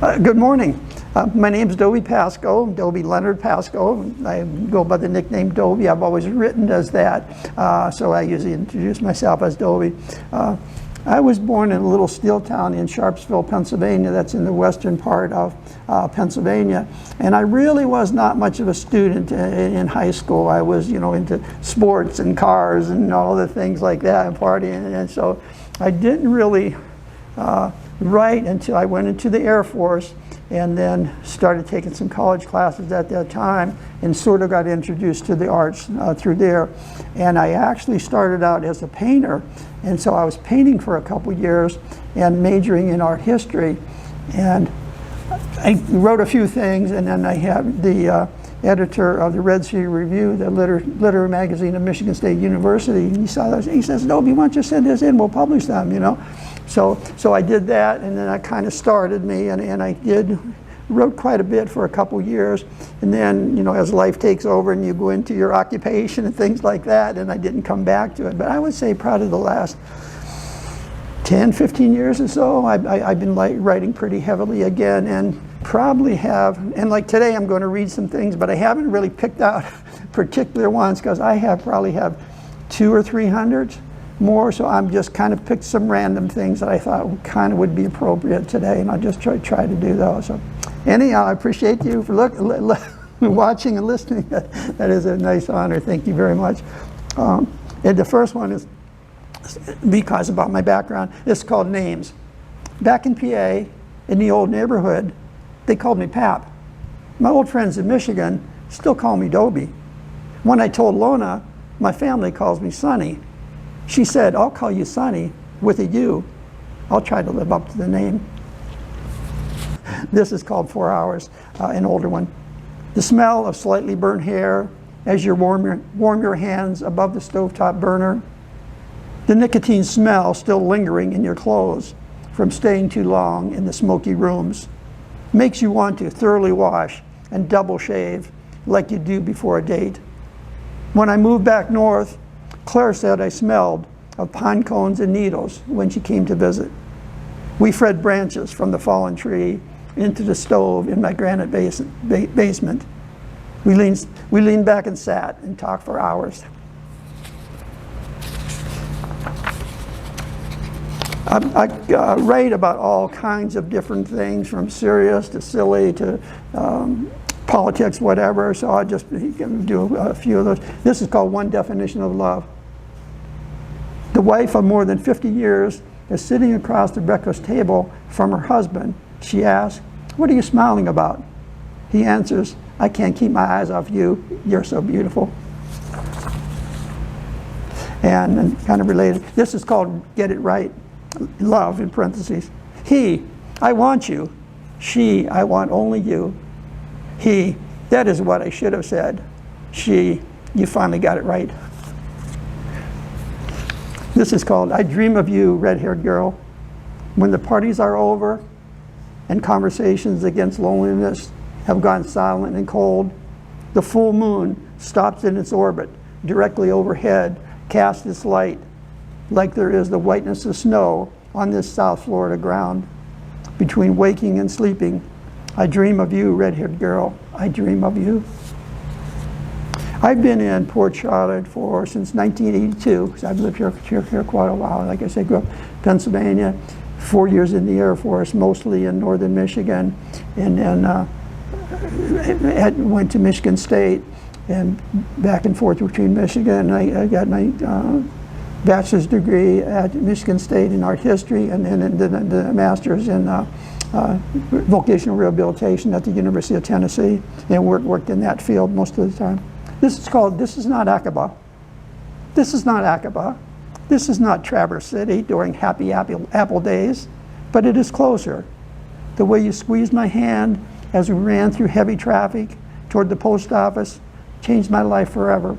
Good morning. My name is Dobie Pasco, Dobie Leonard Pasco. I go by the nickname Dobie. I've always written as that, so I usually introduce myself as Dobie. I was born in a little steel town in Sharpsville, Pennsylvania. That's in the western part of Pennsylvania. And I really was not much of a student in high school. I was, into sports and cars and all the things like that and partying. And so I didn't really write until I went into the Air Force and then started taking some college classes at that time and sort of got introduced to the arts through there. And I actually started out as a painter, and so I was painting for a couple years and majoring in art history. And I wrote a few things, and then I had the editor of the Red Sea Review, the literary magazine of Michigan State University. And he saw those, he says, "Dobie, why don't you send this in, we'll publish them," So I did that, and then that kind of started me, and I wrote quite a bit for a couple years. And then, as life takes over and you go into your occupation and things like that, and I didn't come back to it. But I would say probably the last 10, 15 years or so, I've been writing pretty heavily again, and probably have, and like today I'm going to read some things, but I haven't really picked out particular ones because I probably have 200 or 300 more, so I'm just kind of picked some random things that I thought kind of would be appropriate today, and I'll just try to do those. So anyhow, I appreciate you for watching and listening. That is a nice honor. Thank you very much. And the first one is because about my background. It's called Names. Back in PA, in the old neighborhood, they called me Pap. My old friends in Michigan still call me Dobie. When I told Lona, my family calls me Sonny. She said, "I'll call you Sonny with a U. I'll try to live up to the name." This is called 4 Hours, an older one. The smell of slightly burnt hair as you warm your hands above the stovetop burner. The nicotine smell still lingering in your clothes from staying too long in the smoky rooms. Makes you want to thoroughly wash and double shave like you do before a date. When I moved back north, Claire said I smelled of pine cones and needles when she came to visit. We fed branches from the fallen tree into the stove in my granite basement. We leaned back and sat and talked for hours. I write about all kinds of different things, from serious to silly to politics, whatever, so I'll just do a few of those. This is called One Definition of Love. The wife of more than 50 years is sitting across the breakfast table from her husband. She asks, "What are you smiling about?" He answers, "I can't keep my eyes off you. You're so beautiful." And kind of related, this is called Get It Right. Love, in parentheses. He, "I want you." She, "I want only you." He, "That is what I should have said." She, "You finally got it right." This is called I Dream of You, Red-Haired Girl. When the parties are over and conversations against loneliness have gone silent and cold, the full moon stops in its orbit directly overhead, casts its light like there is the whiteness of snow on this South Florida ground. Between waking and sleeping, I dream of you, red-haired girl. I dream of you. I've been in Port Charlotte since 1982. So I've lived here quite a while. Like I said, grew up in Pennsylvania, 4 years in the Air Force, mostly in northern Michigan, and then went to Michigan State and back and forth between Michigan. I got my bachelor's degree at Michigan State in art history, and then the master's in vocational rehabilitation at the University of Tennessee, and worked in that field most of the time. This is called This Is Not Aqaba. This is not Aqaba. This is not Traverse City during happy apple days, but it is closer. The way you squeezed my hand as we ran through heavy traffic toward the post office changed my life forever.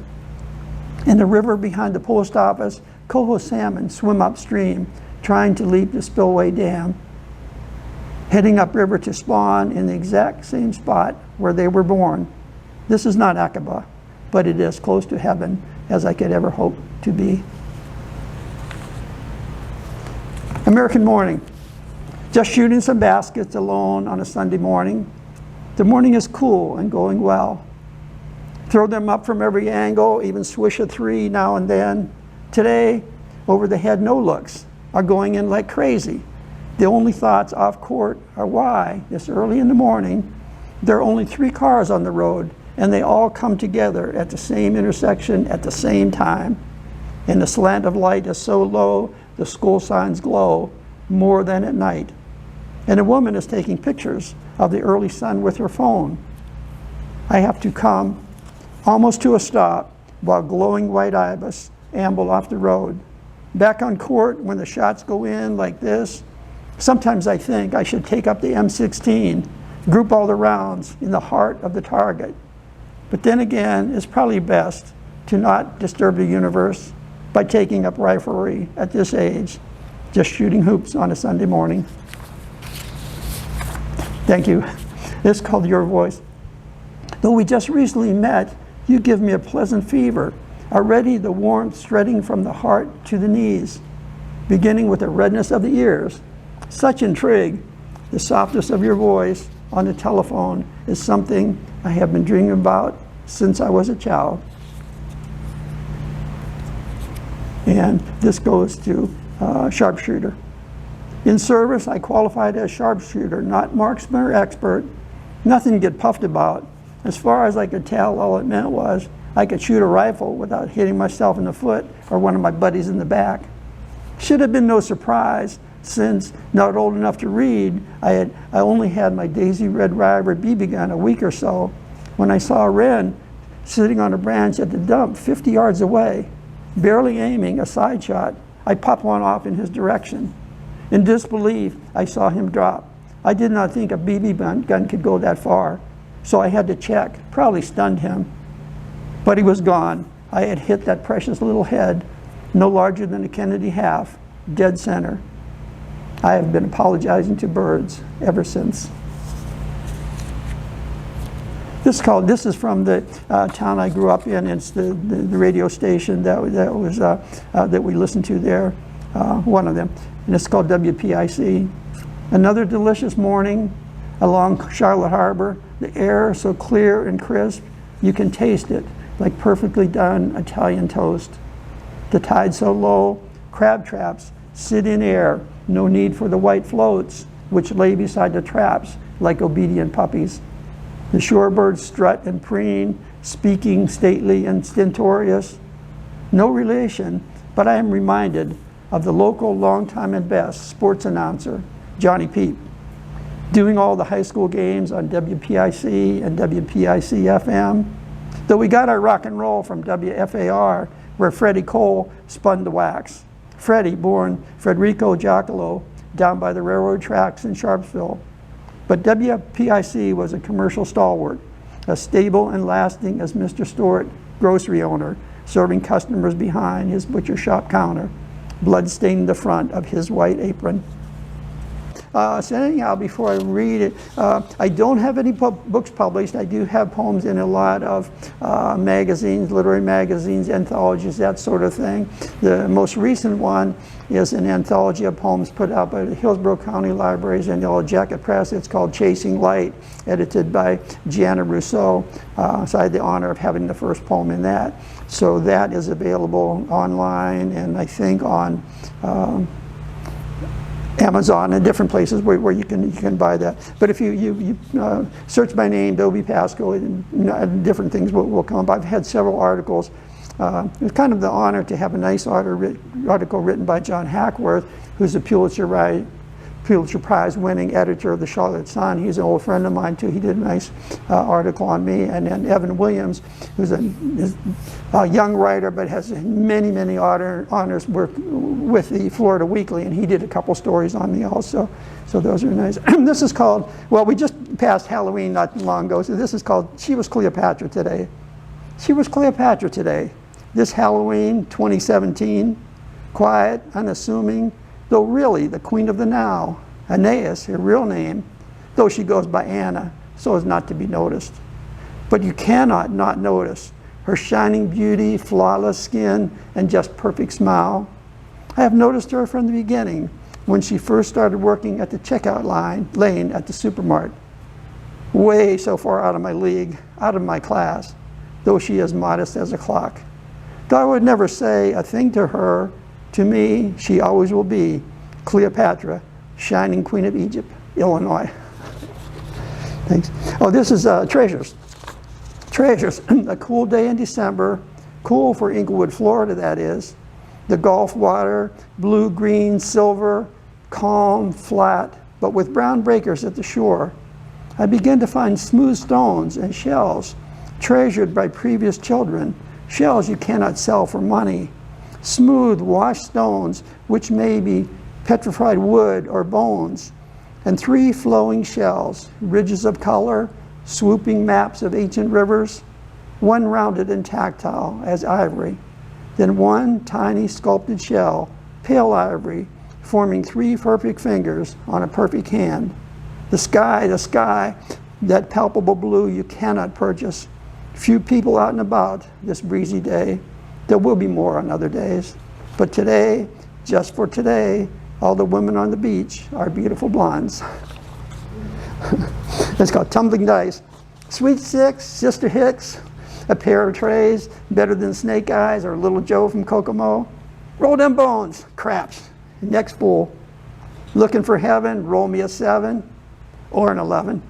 In the river behind the post office, coho salmon swim upstream, trying to leap the spillway dam, heading upriver to spawn in the exact same spot where they were born. This is not Aqaba, but it is close to heaven as I could ever hope to be. American Morning. Just shooting some baskets alone on a Sunday morning. The morning is cool and going well. Throw them up from every angle, even swish a three now and then. Today, over the head no-looks are going in like crazy. The only thoughts off court are why, this early in the morning, there are only 3 cars on the road, and they all come together at the same intersection at the same time. And the slant of light is so low, the school signs glow more than at night. And a woman is taking pictures of the early sun with her phone. I have to come almost to a stop while glowing white ibis amble off the road. Back on court, when the shots go in like this, sometimes I think I should take up the M16, group all the rounds in the heart of the target. But then again, it's probably best to not disturb the universe by taking up riflery at this age, just shooting hoops on a Sunday morning. Thank you. This is called Your Voice. Though we just recently met, you give me a pleasant fever, already the warmth spreading from the heart to the knees, beginning with the redness of the ears. Such intrigue. The softness of your voice on the telephone is something I have been dreaming about since I was a child. And this goes to sharpshooter. In service, I qualified as sharpshooter, not marksman or expert. Nothing to get puffed about. As far as I could tell, all it meant was I could shoot a rifle without hitting myself in the foot or one of my buddies in the back. Should have been no surprise, since not old enough to read, I only had my Daisy Red Ryder BB gun a week or so when I saw a wren sitting on a branch at the dump 50 yards away, barely aiming a side shot. I popped one off in his direction. In disbelief, I saw him drop. I did not think a BB gun could go that far, so I had to check. Probably stunned him. But he was gone. I had hit that precious little head, no larger than a Kennedy half, dead center. I have been apologizing to birds ever since. This is from the town I grew up in. It's the radio station that we listened to there, one of them. And it's called WPIC. Another delicious morning along Charlotte Harbor. The air so clear and crisp, you can taste it like perfectly done Italian toast. The tide so low, crab traps sit in air. No need for the white floats, which lay beside the traps like obedient puppies. The shorebirds strut and preen, speaking stately and stentorious. No relation, but I am reminded of the local longtime and best sports announcer, Johnny Peep, doing all the high school games on WPIC and WPIC-FM. Though we got our rock and roll from WFAR, where Freddie Cole spun the wax. Freddie, born Federico Giacomo, down by the railroad tracks in Sharpsville. But WPIC was a commercial stalwart, as stable and lasting as Mr. Stewart, grocery owner, serving customers behind his butcher shop counter, blood staining the front of his white apron. So anyhow, before I read it, I don't have any books published. I do have poems in a lot of magazines, literary magazines, anthologies, that sort of thing. The most recent one is an anthology of poems put out by the Hillsborough County Libraries and Yellow Jacket Press. It's called Chasing Light, edited by Gianna Rousseau. So I had the honor of having the first poem in that. So that is available online and I think on Amazon and different places where you can buy that. But if you search my name, Dobie Pasco, and different things will come up. I've had several articles. It's kind of the honor to have a nice article written by John Hackworth, who's a Pulitzer Prize winning editor of the Charlotte Sun. He's an old friend of mine too. He did a nice article on me. And then Evan Williams, who's a young writer but has many honors, work with the Florida Weekly, and he did a couple stories on me also. So those are nice. This is called, well, we just passed Halloween not too long ago, so this is called She Was Cleopatra Today. She was Cleopatra today. This Halloween 2017, quiet, unassuming, though really the queen of the now, Aeneas, her real name, though she goes by Anna, so as not to be noticed. But you cannot not notice her shining beauty, flawless skin, and just perfect smile. I have noticed her from the beginning, when she first started working at the checkout lane at the supermarket. Way so far out of my league, out of my class, though she is modest as a clock. Though I would never say a thing to her, to me, she always will be Cleopatra, shining queen of Egypt, Illinois. Thanks. Oh, this is Treasures. Treasures, a cool day in December, cool for Inglewood, Florida, that is. The Gulf water, blue, green, silver, calm, flat, but with brown breakers at the shore. I began to find smooth stones and shells, treasured by previous children, shells you cannot sell for money. Smooth, washed stones, which may be petrified wood or bones, and 3 flowing shells, ridges of color, swooping maps of ancient rivers, one rounded and tactile as ivory, then one tiny sculpted shell, pale ivory, forming 3 perfect fingers on a perfect hand. The sky, that palpable blue you cannot purchase. Few people out and about this breezy day. There will be more on other days. But today, just for today, all the women on the beach are beautiful blondes. It's called Tumbling Dice. Sweet Six, Sister Hicks, a pair of trays, better than Snake Eyes or Little Joe from Kokomo. Roll them bones, craps. Next fool. Looking for heaven, roll me a 7 or an 11.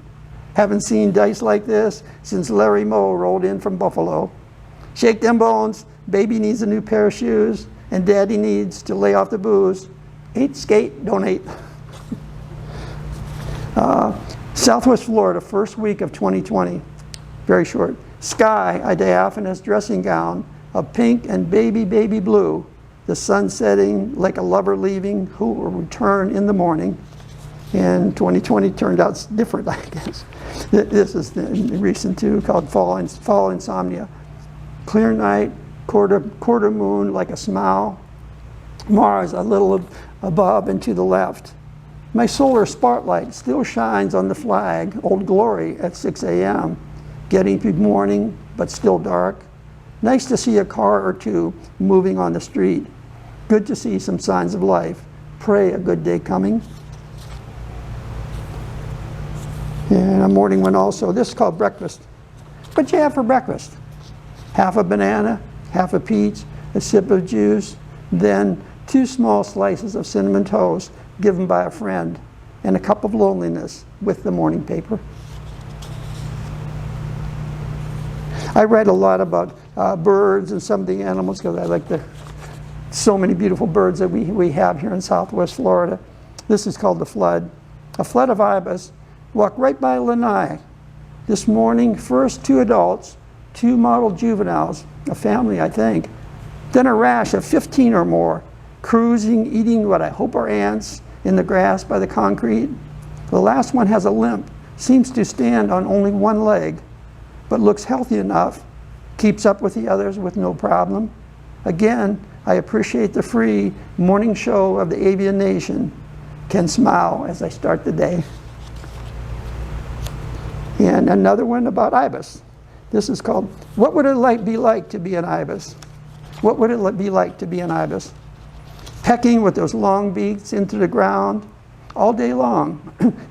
Haven't seen dice like this since Larry Moe rolled in from Buffalo. Shake them bones, baby needs a new pair of shoes, and daddy needs to lay off the booze. Eat, skate, donate. Southwest Florida, first week of 2020. Very short. Sky, a diaphanous dressing gown of pink and baby blue. The sun setting like a lover leaving who will return in the morning. And 2020 turned out different, I guess. This is recent too, called Fall Insomnia. Clear night, quarter moon like a smile. Mars a little above and to the left. My solar spotlight still shines on the flag, Old Glory, at 6 a.m. Getting to morning, but still dark. Nice to see a car or two moving on the street. Good to see some signs of life. Pray a good day coming. And a morning one also. This is called breakfast. What you have for breakfast? Half a banana, half a peach, a sip of juice, then 2 small slices of cinnamon toast given by a friend, and a cup of loneliness with the morning paper. I write a lot about birds and some of the animals because I like so many beautiful birds that we have here in Southwest Florida. This is called the flood. A flood of ibis walked right by Lanai. This morning, first 2 adults, 2 model juveniles, a family I think, then a rash of 15 or more, cruising, eating what I hope are ants in the grass by the concrete. The last one has a limp, seems to stand on only one leg, but looks healthy enough, keeps up with the others with no problem. Again, I appreciate the free morning show of the avian nation. Can smile as I start the day. And another one about ibis. This is called, what would it be like to be an ibis? What would it be like to be an ibis? Pecking with those long beaks into the ground all day long,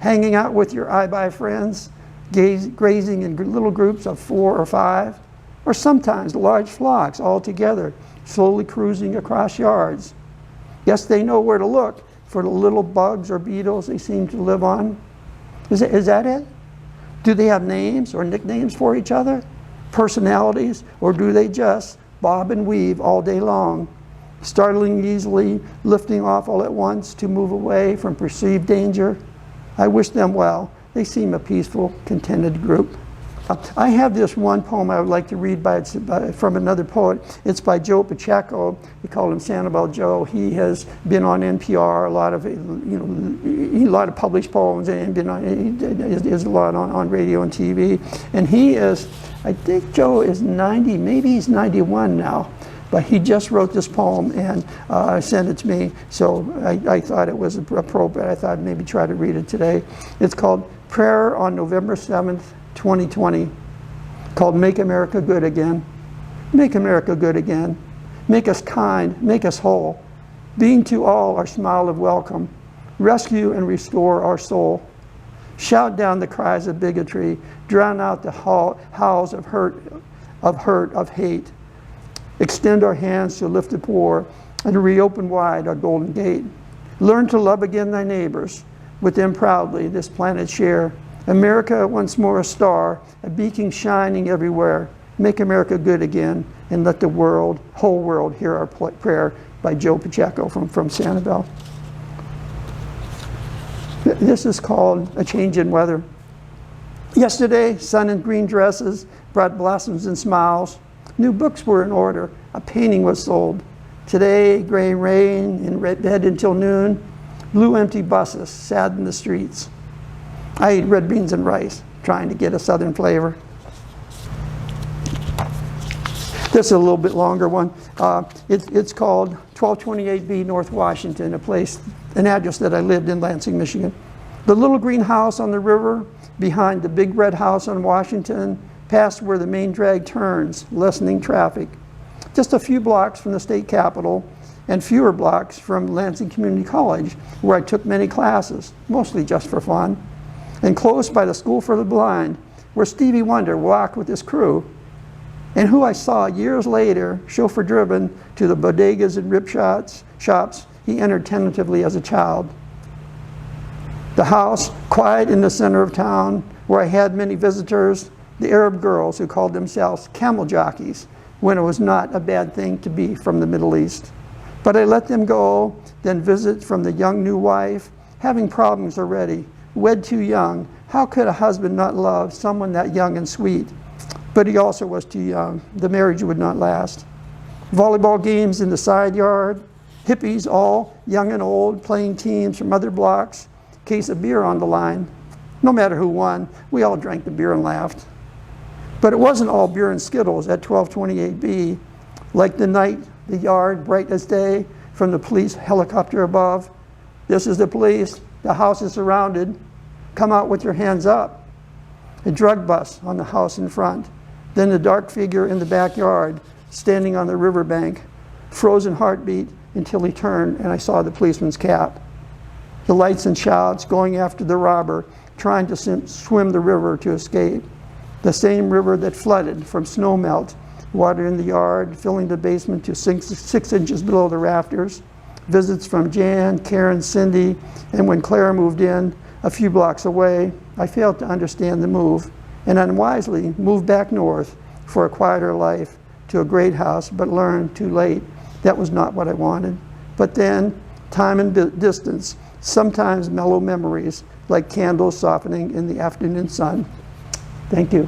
hanging out with your ibi friends, grazing in little groups of 4 or 5, or sometimes large flocks all together, slowly cruising across yards. Yes, they know where to look for the little bugs or beetles they seem to live on. Is that it? Do they have names or nicknames for each other? Personalities? Or do they just bob and weave all day long, startling easily, lifting off all at once to move away from perceived danger? I wish them well. They seem a peaceful, contented group. I have this one poem I would like to read from another poet. It's by Joe Pacheco. We call him Sanibel Joe. He has been on NPR, a lot of published poems, and he is a lot on radio and TV. And he is, I think Joe is 90, maybe he's 91 now. But he just wrote this poem and sent it to me, so I thought it was appropriate. I thought maybe try to read it today. It's called Prayer on November 7th, 2020, called Make America Good Again. Make America good again. Make us kind, make us whole. Being to all our smile of welcome. rescue and restore our soul. Shout down the cries of bigotry, drown out the howls of hurt, of hate. Extend our hands to lift the poor and reopen wide our golden gate. Learn to love again thy neighbors, with them proudly this planet share. America once more a star, a beacon shining everywhere. Make America good again, and let the whole world hear our prayer, by Joe Pacheco from Sanibel. This is called A Change in Weather. Yesterday, sun and green dresses brought blossoms and smiles. New books were in order, a painting was sold. Today, gray rain in bed until noon. Blue empty buses sadden the streets. I ate red beans and rice, trying to get a southern flavor. This is a little bit longer one. It's called 1228B North Washington, an address that I lived in, Lansing, Michigan. The little green house on the river, behind the big red house on Washington, past where the main drag turns, lessening traffic. Just a few blocks from the state capitol, and fewer blocks from Lansing Community College, where I took many classes, mostly just for fun. And close by the School for the Blind, where Stevie Wonder walked with his crew, and who I saw years later, chauffeur-driven to the bodegas and rib shops he entered tentatively as a child. The house, quiet in the center of town, where I had many visitors, the Arab girls who called themselves camel jockeys, when it was not a bad thing to be from the Middle East. But I let them go, then visit from the young new wife, having problems already, wed too young. How could a husband not love someone that young and sweet? But he also was too young. The marriage would not last. Volleyball games in the side yard, hippies all, young and old, playing teams from other blocks, case of beer on the line. No matter who won, we all drank the beer and laughed. But it wasn't all beer and Skittles at 1228B. Like the night, the yard, bright as day, from the police helicopter above. This is the police, the house is surrounded. Come out with your hands up. A drug bus on the house in front. Then the dark figure in the backyard, standing on the riverbank, frozen heartbeat until he turned and I saw the policeman's cap. The lights and shouts going after the robber, trying to swim the river to escape. The same river that flooded from snow melt, water in the yard, filling the basement to 6 inches below the rafters. Visits from Jan, Karen, Cindy, and when Claire moved in a few blocks away, I failed to understand the move and unwisely moved back north for a quieter life to a great house, but learned too late that was not what I wanted. But then, time and distance, sometimes mellow memories like candles softening in the afternoon sun. Thank you.